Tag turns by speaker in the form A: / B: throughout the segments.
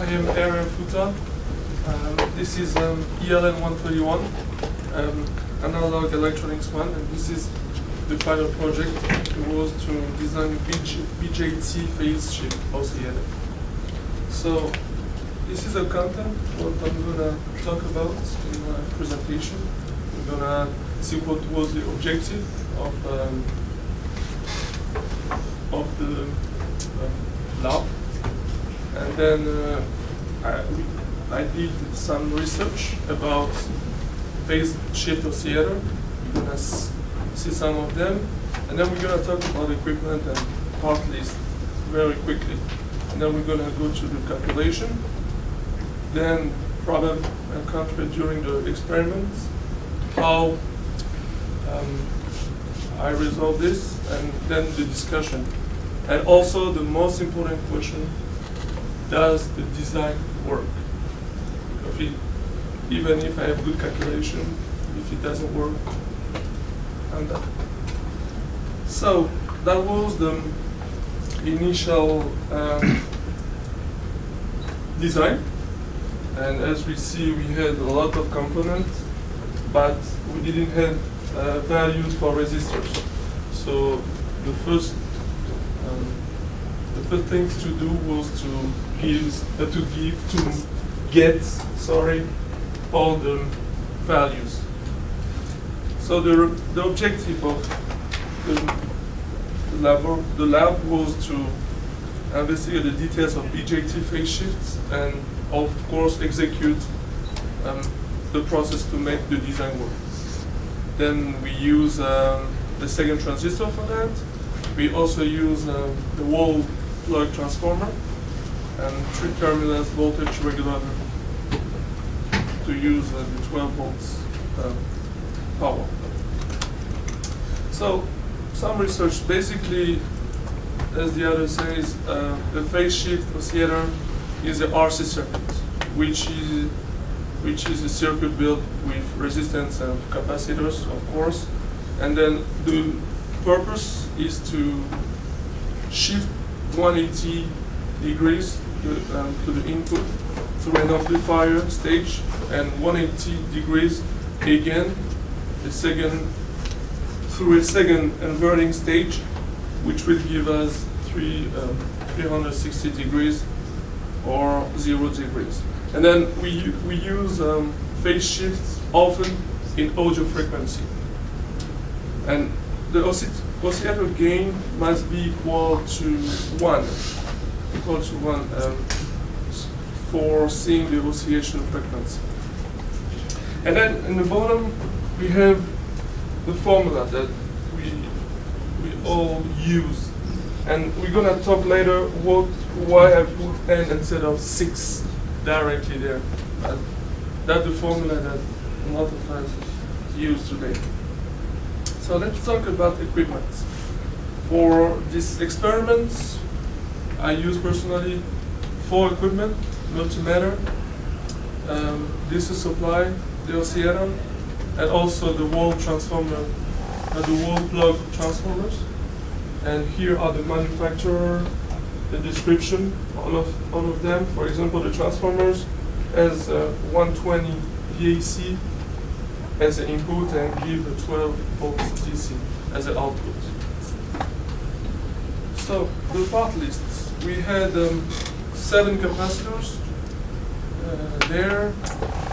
A: I am Aaron Futa. This is ELN 131, analog electronics one, and this is the final project. It was to design BJT phase shift oscillator. So this is the content what I'm gonna talk about in my presentation. We're gonna see what was the objective of the lab, and then I did some research about phase shift oscillator. We're gonna see some of them, and then we're gonna talk about equipment and part list very quickly. And then we're gonna go to the calculation, then problem encountered during the experiments, how I resolve this, and then the discussion. And also the most important question, does the design work? Even if I have good calculation, if it doesn't work, I'm done. So that was the initial design. And as we see, we had a lot of components, but we didn't have values for resistors. So the first things to do was to get all the values. So the objective of the lab was to investigate the details of BJT phase shifts and of course execute the process to make the design work. Then we use the second transistor for that. We also use the wall plug transformer and 3 terminals voltage regulator to use the 12 volts power. So some research, basically, as the other says, the phase shift oscillator is a RC circuit, which is a circuit built with resistance and capacitors, of course. And then the purpose is to shift 180 degrees to the input through an amplifier stage, and 180 degrees again through a second inverting stage, which will give us 360 degrees or 0 degrees. And then we use phase shifts often in audio frequency. And the oscillator gain must be equal to 1. For seeing the oscillation frequency. And then in the bottom we have the formula that we all use, and we're gonna talk later why I put n instead of 6 directly there. That's the formula that a lot of us use today. So let's talk about equipment. For this experiment, I use personally 4 equipment: multimeter, this is supply, the oscillator, and also the wall transformer, the wall plug transformers. And here are the manufacturer, the description, all of them. For example, the transformers as 120 VAC as an input and give a 12 volts DC as an output. So the part lists, we had 7 capacitors there.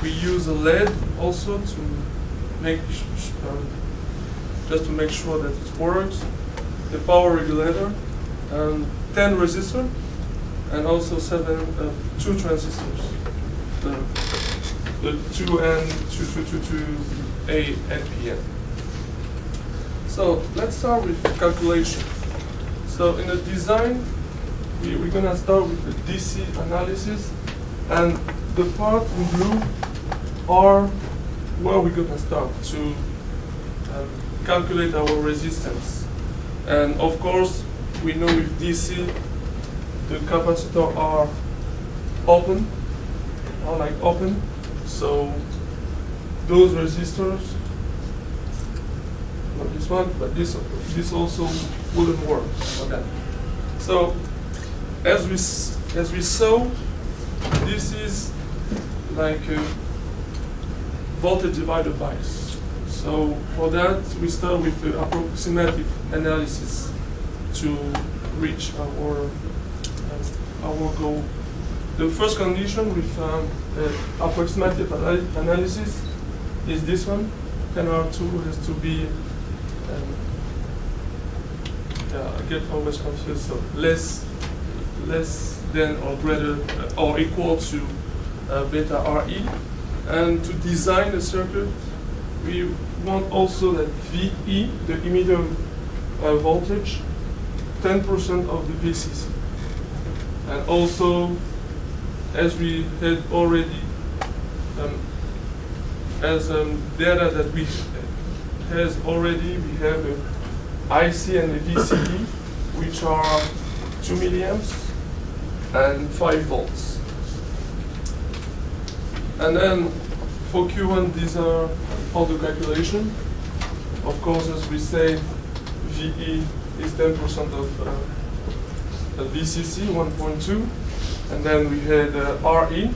A: We use a LED also to make just to make sure that it works. The power regulator, 10 resistors, and also 2 transistors. The 2N, 2222A, and PN. So let's start with calculation. So in the design, we're gonna start with the DC analysis, and the part in blue are where we're gonna start to calculate our resistance. And of course, we know with DC, the capacitors are open, so those resistors, not this one, but this also wouldn't work for that. So as we saw, this is like a voltage divider bias. So for that, we start with the approximative analysis to reach our goal. The first condition with approximative analysis is this one. 10R2 has to be, I get always confused, so less than or greater or equal to beta RE. And to design the circuit, we want also that VE, the emitter voltage, 10% of the VCC. And also, as we had already, data that we has already, we have the IC and the VCE, which are 2 milliamps and 5 volts. And then for Q1, these are all the calculation. Of course, as we say, VE is 10% of VCC, 1.2. And then we had RE,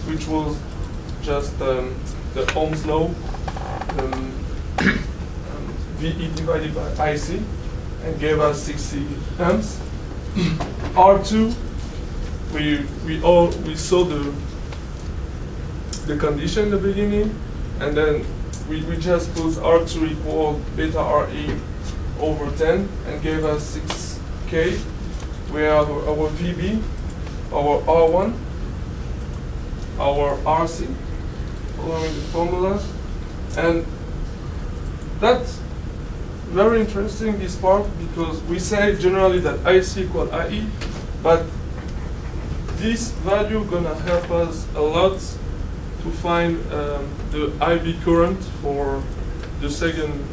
A: which was just the Ohm's law, VE divided by IC, and gave us 60 amps. R2, we saw the condition in the beginning, and then we just put R2 equal beta RE over 10 and gave us 6K. We have our VB, our R1, our RC, following the formula. And that's very interesting, this part, because we say generally that IC equal IE, but this value gonna help us a lot to find the IB current for the second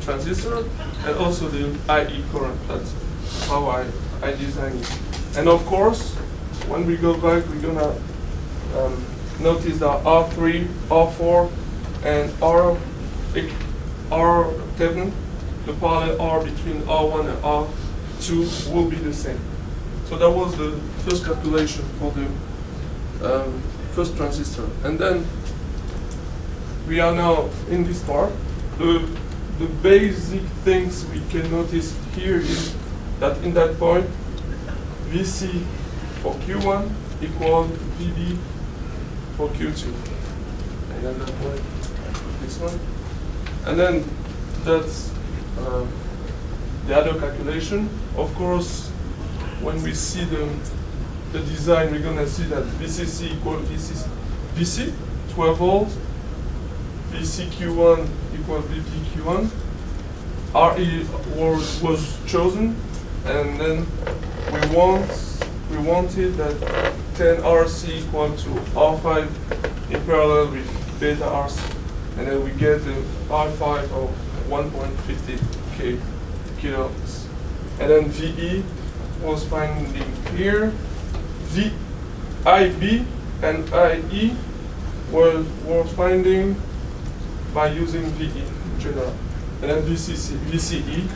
A: transistor, and also the IE current. That's how I design it. And of course, when we go back, we're gonna notice that R3, R4, and R7, the parallel R between R1 and R2 will be the same. So that was the first calculation for the first transistor. And then we are now in this part. The basic things we can notice here is that in that point, VC for Q1 equal VB for Q2. And then that point, this one. And then that's the other calculation. Of course, when we see the design, we're gonna see that VCC equal VC, 12 volts, VCQ1 equal VPQ1, RE was chosen, and then we wanted that 10 RC equal to R5 in parallel with beta RC, and then we get the R5 of 1.50 kilohertz. And then VE was finding here. VIB and IE were finding by using VE in general. And then VCE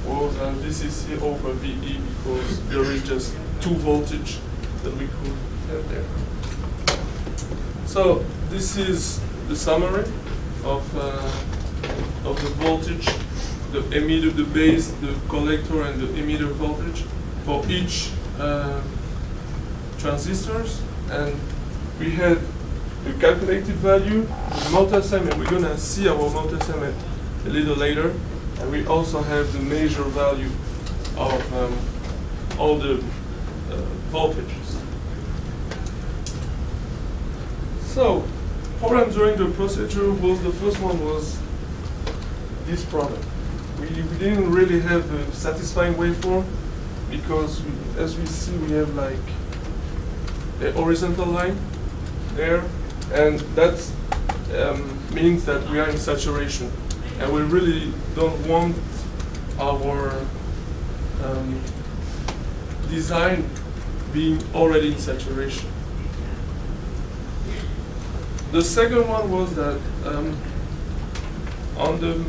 A: was VCC over VE because there is just 2 voltage that we could have there. So this is the summary of the voltage, the emitter, the base, the collector, and the emitter voltage for each transistors. And we had the calculated value, the multisum, and we're gonna see our multisum a little later. And we also have the measure value of all the voltages. So, problem during the procedure was, the first one was this problem. We didn't really have a satisfying waveform because as we see, we have like a horizontal line there, and that means that we are in saturation, and we really don't want our design being already in saturation. The second one was that on the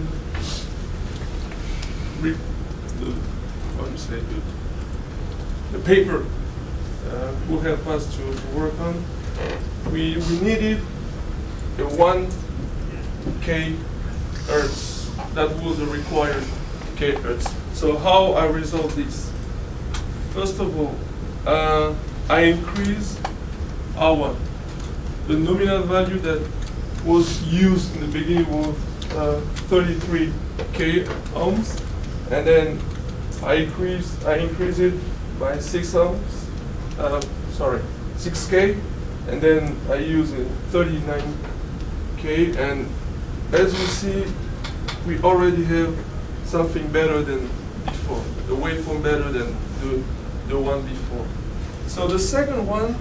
A: paper will help us to work on. We needed a 1K hertz. That was the required K hertz. So how I resolve this? First of all, I increase R1. The nominal value that was used in the beginning was 33K ohms, and then I increase it by 6K, and then I use 39K, and as you see, we already have something better than before, the waveform better than the one before. So the second one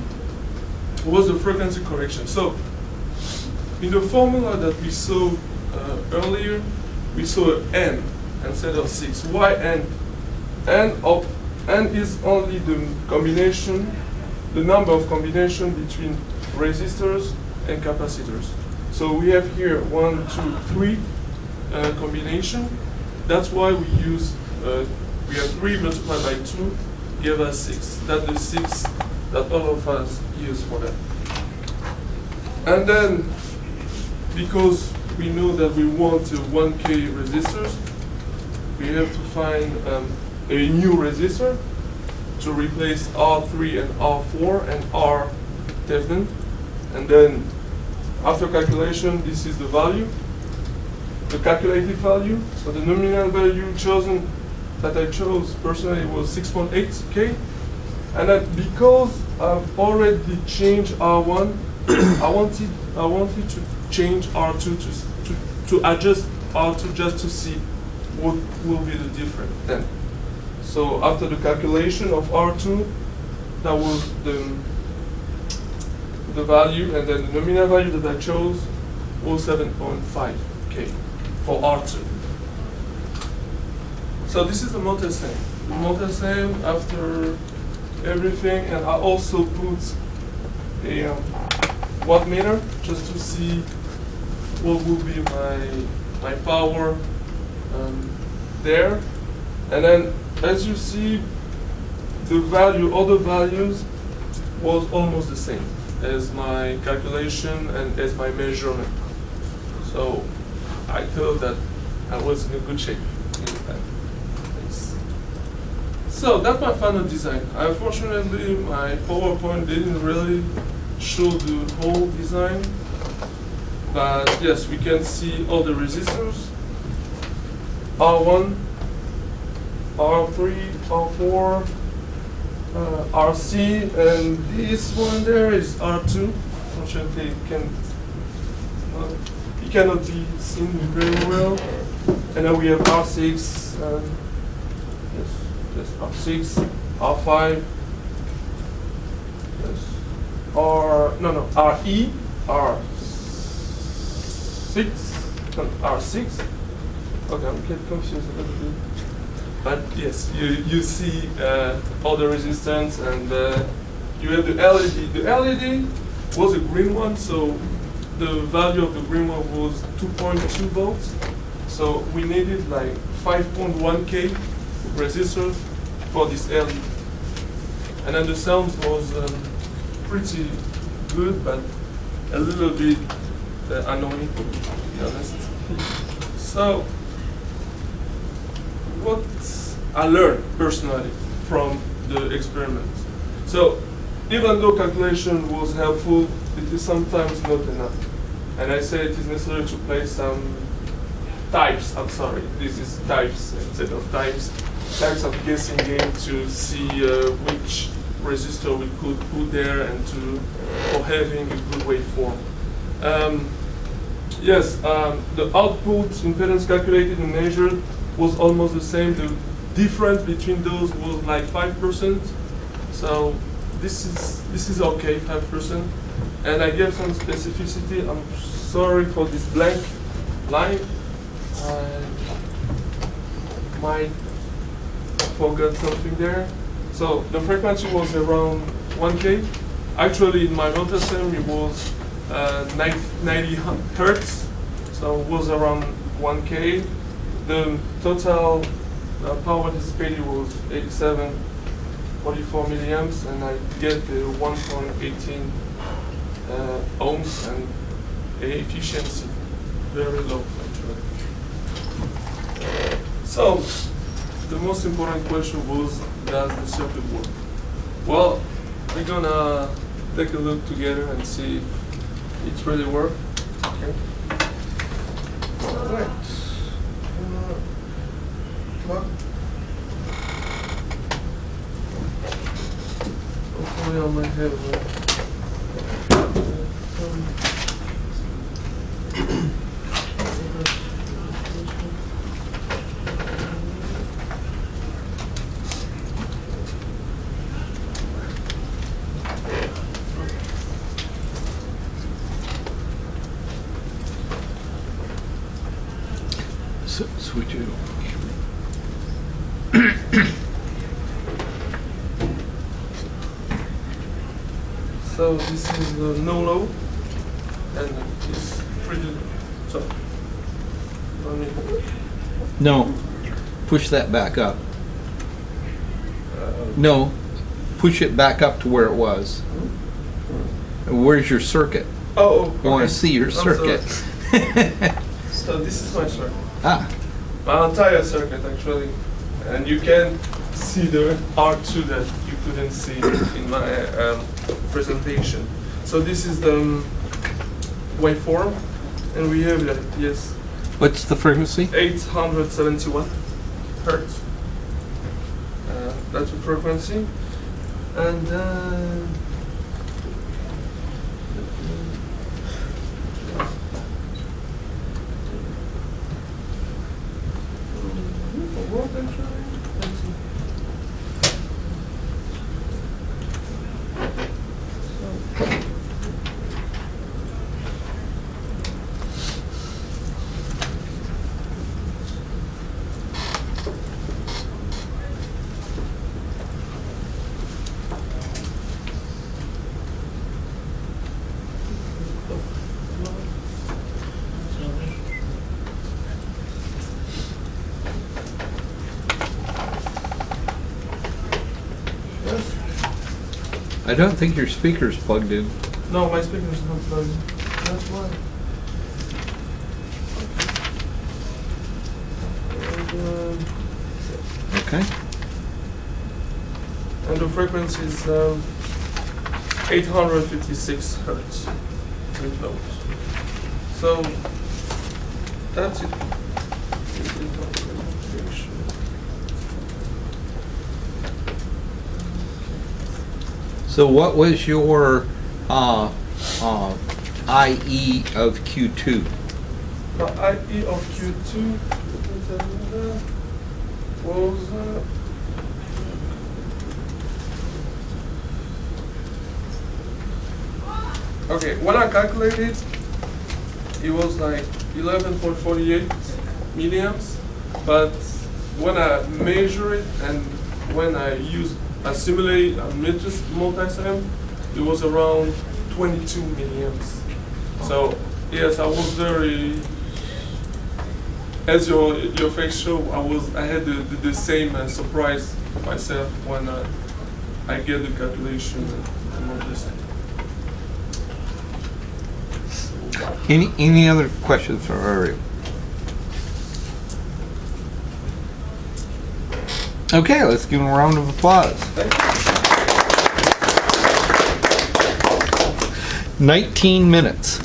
A: was the frequency correction. So in the formula that we saw earlier, we saw n instead of 6. Why n? N is only the combination, the number of combination between resistors and capacitors. So we have here 1, 2, 3 combination. That's why we use, we have 3 multiplied by 2, give us 6. That's the 6 that all of us use for that. And then, because we know that we want 1K resistors, we have to find a new resistor to replace R3 and R4 and R Thevenin. And then after calculation, this is the value, the calculated value. So the nominal value chosen that I chose personally was 6.8K. And that because I've already changed R1, I wanted to change R2 to adjust R2 just to see what will be the difference then. So after the calculation of R2, that was the value, and then the nominal value that I chose was 7.5K for R2. So this is the multi-same. The multi-same after everything, and I also put a wattmeter just to see what will be my power there. And then as you see, the value, all the values was almost the same as my calculation and as my measurement. So I thought that I was in a good shape. So that's my final design. Unfortunately, my PowerPoint didn't really show the whole design, but yes, we can see all the resistors, R1, R3, R4, RC, and this one there is R2. Unfortunately, it cannot be seen very well. And then we have R6, yes, R6, R5, yes, RE, R6, R6. Okay, I'm getting confused a little bit. But yes, you see all the resistance, and you have the LED. The LED was a green one, so the value of the green one was 2.2 volts. So we needed like 5.1K resistors for this LED. And then the sound was pretty good, but a little bit annoying, to be honest. So what I learned personally from the experiment. So even though calculation was helpful, it is sometimes not enough. And I say it is necessary to play some types, I'm sorry, this is types instead of types of guessing game to see which resistor we could put there and for having a good waveform. Yes, the output impedance calculated and measured was almost the same. The difference between those was like 5%. So this is okay, 5%. And I gave some specificity. I'm sorry for this blank line. I might forget something there. So the frequency was around 1K. Actually, in my multisim it was 90 hertz, so it was around 1K. The total power dissipated was 87 44 milliamps, and I get 1.18 ohms and efficiency very low actually. So the most important question was, does the circuit work? Well, we're gonna take a look together and see if it really works. Okay. All right. Plug. Hopefully I might have
B: switch it over.
A: So this is the no load, and it's pretty tough.
B: No, push that back up. No, push it back up to where it was. Where's your circuit?
A: Oh, okay.
B: I want to see your circuit.
A: So this is my circuit.
B: Ah,
A: My entire circuit actually, and you can see the R2 that you couldn't see in my presentation. So this is the waveform, and we have that, yes,
B: what's the frequency?
A: 871 hertz. That's the frequency, and
B: I don't think your speaker's plugged in.
A: no, my speaker is not plugged in. That's why.
B: Okay.
A: And the frequency is 856 hertz with loads. So that's it.
B: So what was your IE of Q2?
A: The IE of Q2 was okay, when I calculated, it was like 11.48 milliamps, but when I measure it and when I use a simulate a multi-sim, it was around 22 milliamps. So yes, I was very, as your face show, I had the same surprise myself when I get the calculation and all this.
B: Any other questions for Ari? Okay, let's give him a round of applause. 19 minutes.